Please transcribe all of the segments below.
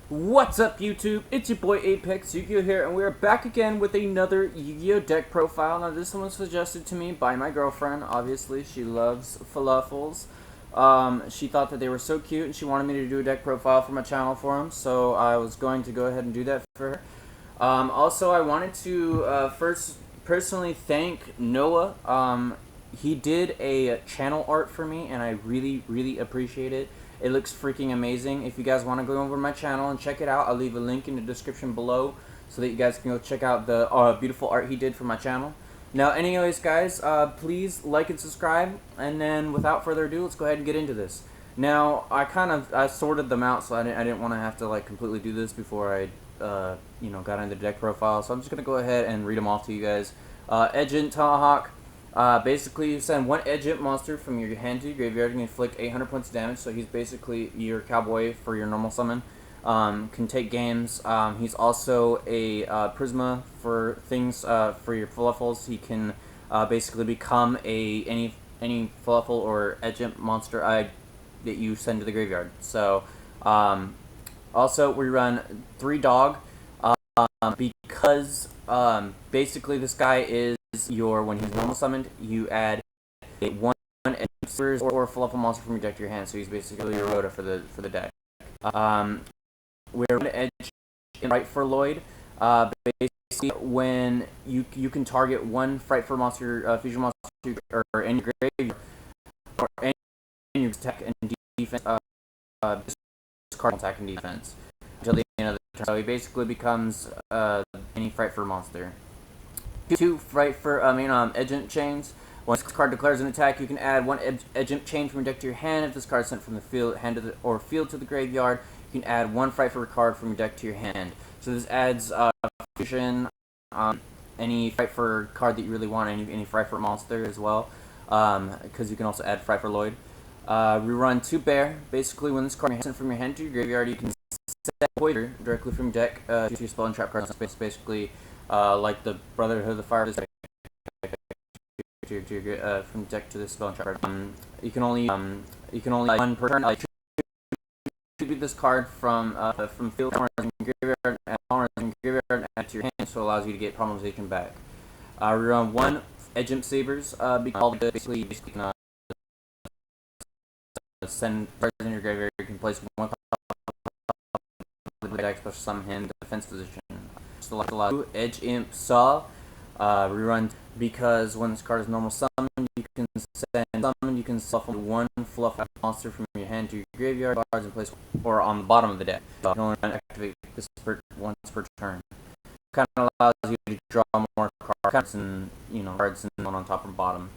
What's up, YouTube? It's your boy Apex Yu-Gi-Oh here, and we're back again with another Yu-Gi-Oh deck profile. Now, this one was suggested to me by my girlfriend. Obviously, she loves falafels. She thought that they were so cute, and she wanted me to do a deck profile for my channel for them, so I was going to go ahead and do that for her. Also, I wanted to first personally thank Noah. He did a channel art for me, and I really appreciate it. It looks freaking amazing. If you guys want to go over my channel and check it out, I'll leave a link in the description below so that you guys can go check out the beautiful art he did for my channel. Now, anyways, guys, please like and subscribe, and then without further ado, let's go ahead and get into this. Now, I sorted them out, so I didn't want to have to like completely do this before I got into the deck profile. So I'm just gonna go ahead and read them off to you guys. Edgent Tomahawk. Basically, you send one Edgent monster from your hand to your graveyard and inflict 800 points of damage. So he's basically your cowboy for your normal summon. Can take games. He's also a Prisma for things for your Fluffles. He can basically become any Fluffle or Edgent monster that you send to the graveyard. So also we run 3 dog because basically this guy is when he's normal summoned, you add one or Fluffle monster from your deck to your hand. So he's basically your Rhoda for the deck. We're going to edge in Frightfur Lloyd. Basically, when you can target one Frightfur monster, fusion monster, or any graveyard, or any attack and defense. This card attack and defense until the end of the turn. So he basically becomes any Frightfur monster. 2 Edgent chains. Once this card declares an attack, you can add one Edgent chain from your deck to your hand. If this card is sent from the field, field to the graveyard, you can add one Frightfur card from your deck to your hand. So this adds fusion, any Frightfur card that you really want, any Frightfur monster as well, because you can also add Frightfur Lloyd. We run 2 bear. Basically, when this card is sent from your hand to your graveyard, you can set Poiter directly from your deck to your spell and trap cards. It's basically like the Brotherhood of the Fire from deck to the spell and trap card. You can only one per turn. Tribute this card from field and graveyard and add to your hand, so it allows you to get Promulgation back. We run 1 Edgent Sabers because basically you can send cards in your graveyard. You can place one card in the deck, special summon him, defense position. So like a lot of Edge Imp Saw. Rerun because when this card is normal summon, you can summon one fluff monster from your hand to your graveyard cards and place or on the bottom of the deck. So you can only activate this once per turn. Kind of allows you to draw more cards and cards and one on top or bottom.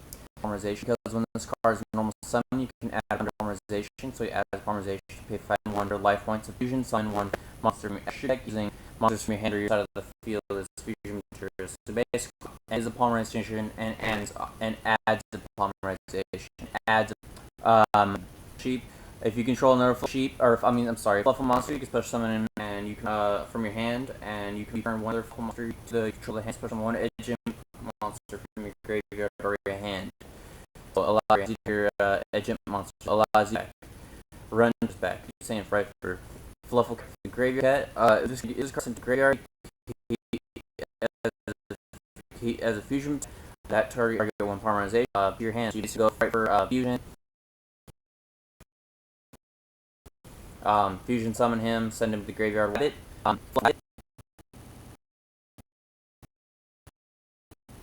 Polymerization, because when this card is normal summon, you can add under polymerization. So you add polymerization, pay 1 life points of fusion, summon one monster from your extra deck using monsters from your hand or your side of the field as fusion materials. So basically, ends the polymerization and adds the polymerization. Adds sheep. If you control another fluffle monster, you can special summon him, and you can from your hand, and you can turn one other fluffle monster to control the hand, special summon one Edgent monster from your graveyard or your hand. So allows you your Edgent monster allows you to run back. You're saying Frightfur. Fluffle the graveyard. This card sent to graveyard. He as a fusion. That target one polymerization. Your hand. So you just go fight for fusion. Fusion summon him. Send him to the graveyard with it.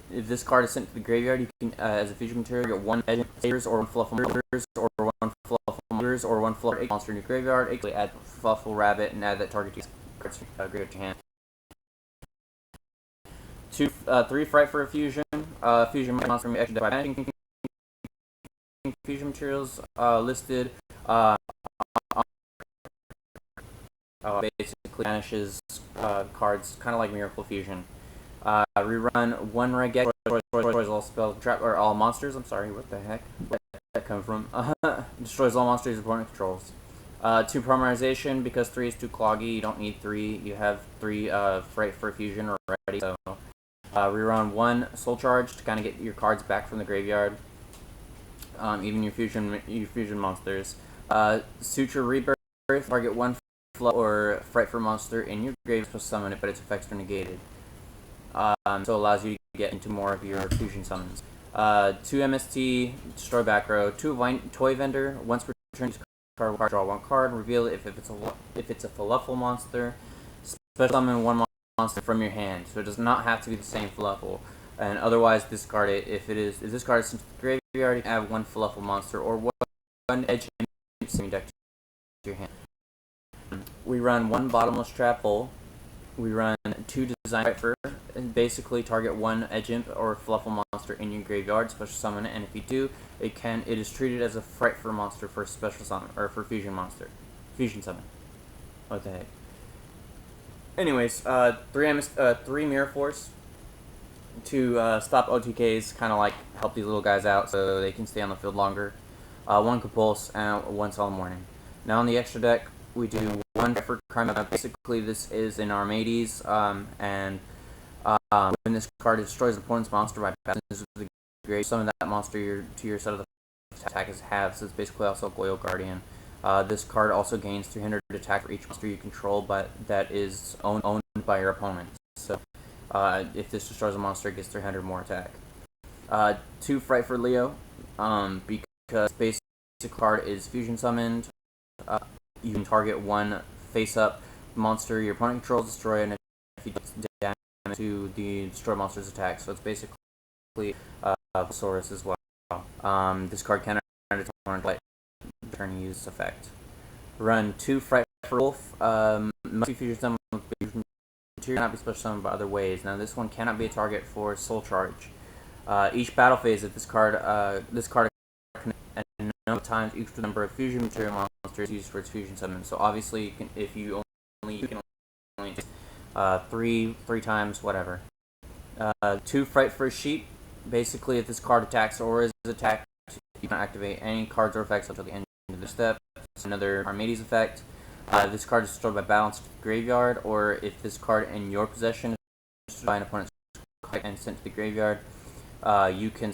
If this card is sent to the graveyard, you can, as a fusion material, get 1 Edgent Sabers or 1 Fluffle Murders or 1 Fluffle Murders or 1 Fluffle monster in your graveyard. Actually, add Fluffle Rabbit and add that target to your cards graveyard to your hand. 3 Frightfur fusion. Fusion monster from your extra deck. Fusion materials listed. Basically banishes cards, kind of like Miracle Fusion. Rerun 1 Reggae, destroys all spell trap or all monsters. I'm sorry, what the heck? Where did that come from? Destroys all monsters opponent controls. 2 Polymerization, because 3 is too cloggy. You don't need 3. You have 3 Frightfur fusion already. So rerun 1 Soul Charge to kind of get your cards back from the graveyard. Even your fusion monsters. Suture Rebirth, target 1 or Frightfur monster in your graveyard to summon it, but its effects are negated. So it allows you to get into more of your fusion summons. 2 MST, destroy back row. 2 toy vendor. Once per turn, draw 1 card. Reveal it if it's a Fluffle monster. Special summon 1 monster from your hand. So it does not have to be the same Fluffle. And otherwise discard it. If this card is in the graveyard, you can add 1 Fluffle monster or 1 edge deck to your hand. We run 1 bottomless trap hole. We run 2 design Frightfur, and basically target 1 edge imp or Fluffle monster in your graveyard, special summon it, and if you do, it is treated as a Frightfur monster for special summon or for fusion summon. What the heck? Anyways, 3 Mirror Force to stop OTKs, kind of like help these little guys out so they can stay on the field longer. 1 Compulse and 1 Solemn Warning. Now on the extra deck, we do 1 for crime. Basically, this is in Armades, and when this card destroys an opponent's monster by passing the grave, summon that monster to your set of the attack as halves. So it's basically also a Goyle Guardian. This card also gains 300 attack for each monster you control, but that is owned by your opponent. So if this destroys a monster, it gets 300 more attack. 2 Frightfur Leo, because basic card is fusion summoned. You can target 1 face-up monster your opponent controls, destroy it, and if you do damage to the destroy monster's attack. So it's basically Saurus as well. This card cannot return turn use effect. Run 2 Frightfur Wolf. Must be fusion summoned with fusion material, cannot be special summoned by other ways. Now this one cannot be a target for Soul Charge. Each battle phase of this card and number of times equal to the number of fusion material monsters used for its fusion summon. So obviously, you can only 3 times, whatever. 2 Frightfur Sheep. Basically, if this card attacks or is attacked, you can activate any cards or effects until the end of the step. It's another Armades effect. This card is destroyed by balance to the graveyard, or if this card in your possession is destroyed by an opponent's card and sent to the graveyard, you can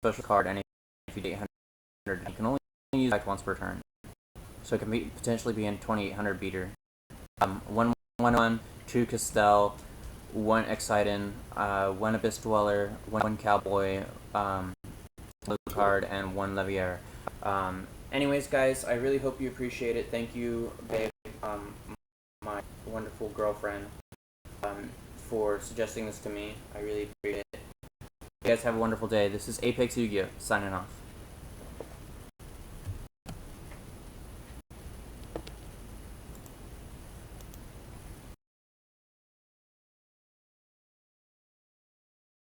special card any if you 800. You can only use it once per turn, so it can potentially be in 2800 beater. 1/1, 2 Castell, 1 Exciton, 1 Abyss Dweller, 1 Cowboy, card, and 1 Levier. Anyways, guys, I really hope you appreciate it. Thank you, babe, my wonderful girlfriend, for suggesting this to me. I really appreciate it. You guys have a wonderful day. This is Apex Yu-Gi-Oh! Signing off.